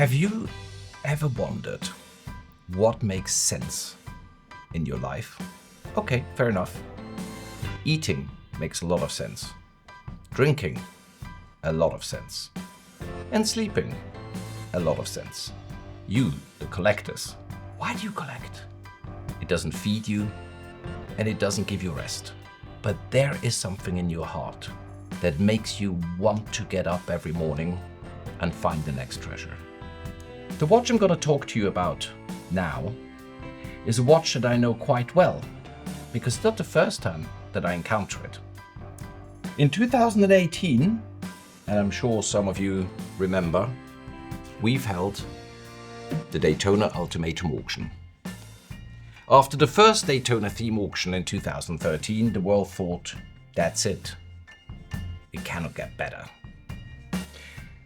Have you ever wondered what makes sense in your life? Okay, fair enough. Eating makes a lot of sense. Drinking, a lot of sense. And sleeping, a lot of sense. You, the collectors, why do you collect? It doesn't feed you and it doesn't give you rest. But there is something in your heart that makes you want to get up every morning and find the next treasure. The watch I'm going to talk to you about now is a watch that I know quite well, because it's not the first time that I encounter it. In 2018, and I'm sure some of you remember, we've held the Daytona Ultimatum auction. After the first Daytona theme auction in 2013, the world thought, that's it. It cannot get better.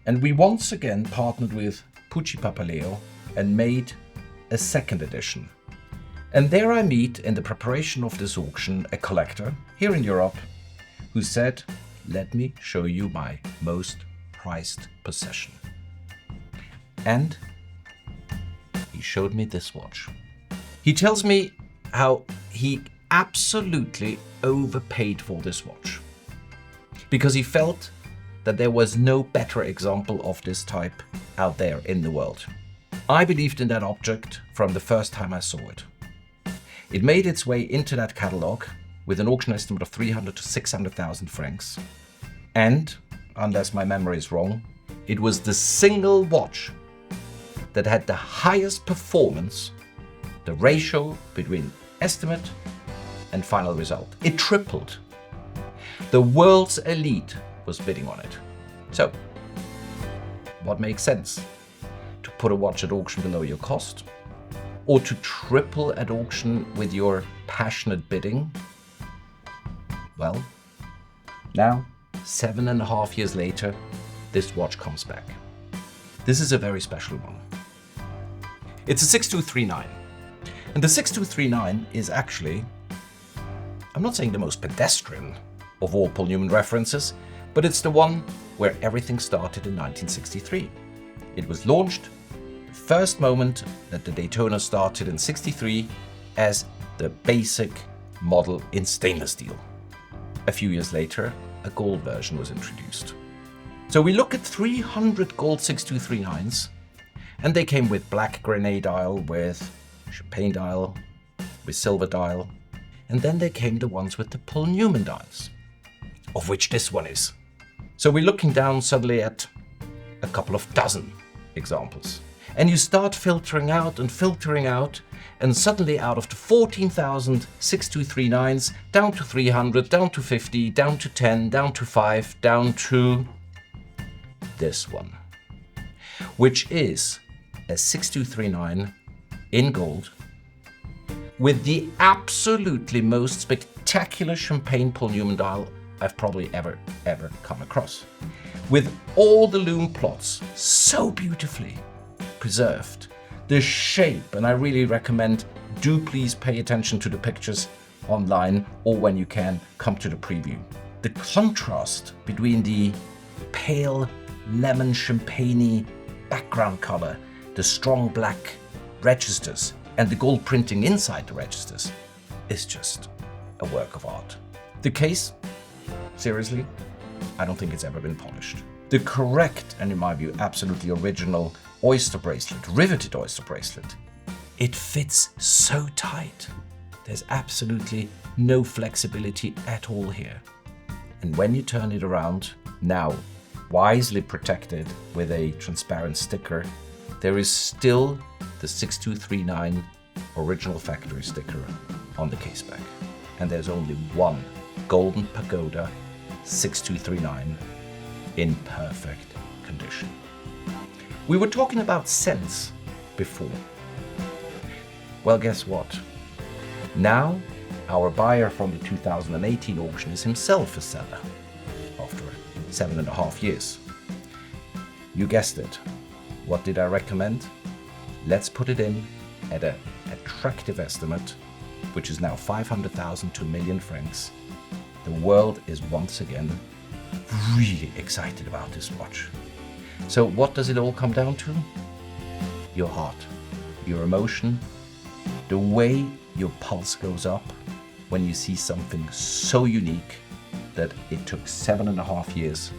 And we once again partnered with Pucci Papaleo and made a second edition. And there I meet, in the preparation of this auction, a collector here in Europe who said, let me show you my most prized possession. And he showed me this watch. He tells me how he absolutely overpaid for this watch because he felt that there was no better example of this type out there in the world. I believed in that object from the first time I saw it. It made its way into that catalog with an auction estimate of 300 to 600,000 francs. And, unless my memory is wrong, it was the single watch that had the highest performance, the ratio between estimate and final result. It tripled. The world's elite was bidding on it. So, what makes sense? To put a watch at auction below your cost? Or to triple at auction with your passionate bidding? Well, now, 7.5 years later, this watch comes back. This is a very special one. It's a 6239. And the 6239 is actually, I'm not saying the most pedestrian of all Paul Newman references, but it's the one where everything started in 1963. It was launched the first moment that the Daytona started in 63 as the basic model in stainless steel. A few years later, a gold version was introduced. So we look at 300 gold 6239s, and they came with black grenade dial, with champagne dial, with silver dial, and then there came the ones with the Paul Newman dials, of which this one is. So we're looking down suddenly at a couple of dozen examples. And you start filtering out, and suddenly out of the 14,000 6239s, down to 300, down to 50, down to 10, down to 5, down to this one, which is a 6239 in gold with the absolutely most spectacular champagne Paul Newman dial I've probably ever come across. With all the lume plots so beautifully preserved, the shape, and I really recommend, do please pay attention to the pictures online, or when you can, come to the preview. The contrast between the pale lemon champagne-y background color, the strong black registers, and the gold printing inside the registers is just a work of art. The case, seriously, I don't think it's ever been polished. The correct, and in my view, absolutely original oyster bracelet, riveted oyster bracelet, it fits so tight. There's absolutely no flexibility at all here. And when you turn it around, now wisely protected with a transparent sticker, there is still the 6239 original factory sticker on the case back. And there's only one golden Pagoda 6239 in perfect condition. We were talking about sense before. Well, guess what? Now, our buyer from the 2018 auction is himself a seller after 7.5 years. You guessed it. What did I recommend? Let's put it in at an attractive estimate, which is now 500,000 to 1 million francs. The world is once again really excited about this watch. So what does it all come down to? your heart, your emotion, the way your pulse goes up when you see something so unique that it took 7.5 years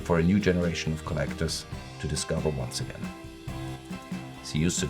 for a new generation of collectors to discover once again. See you soon.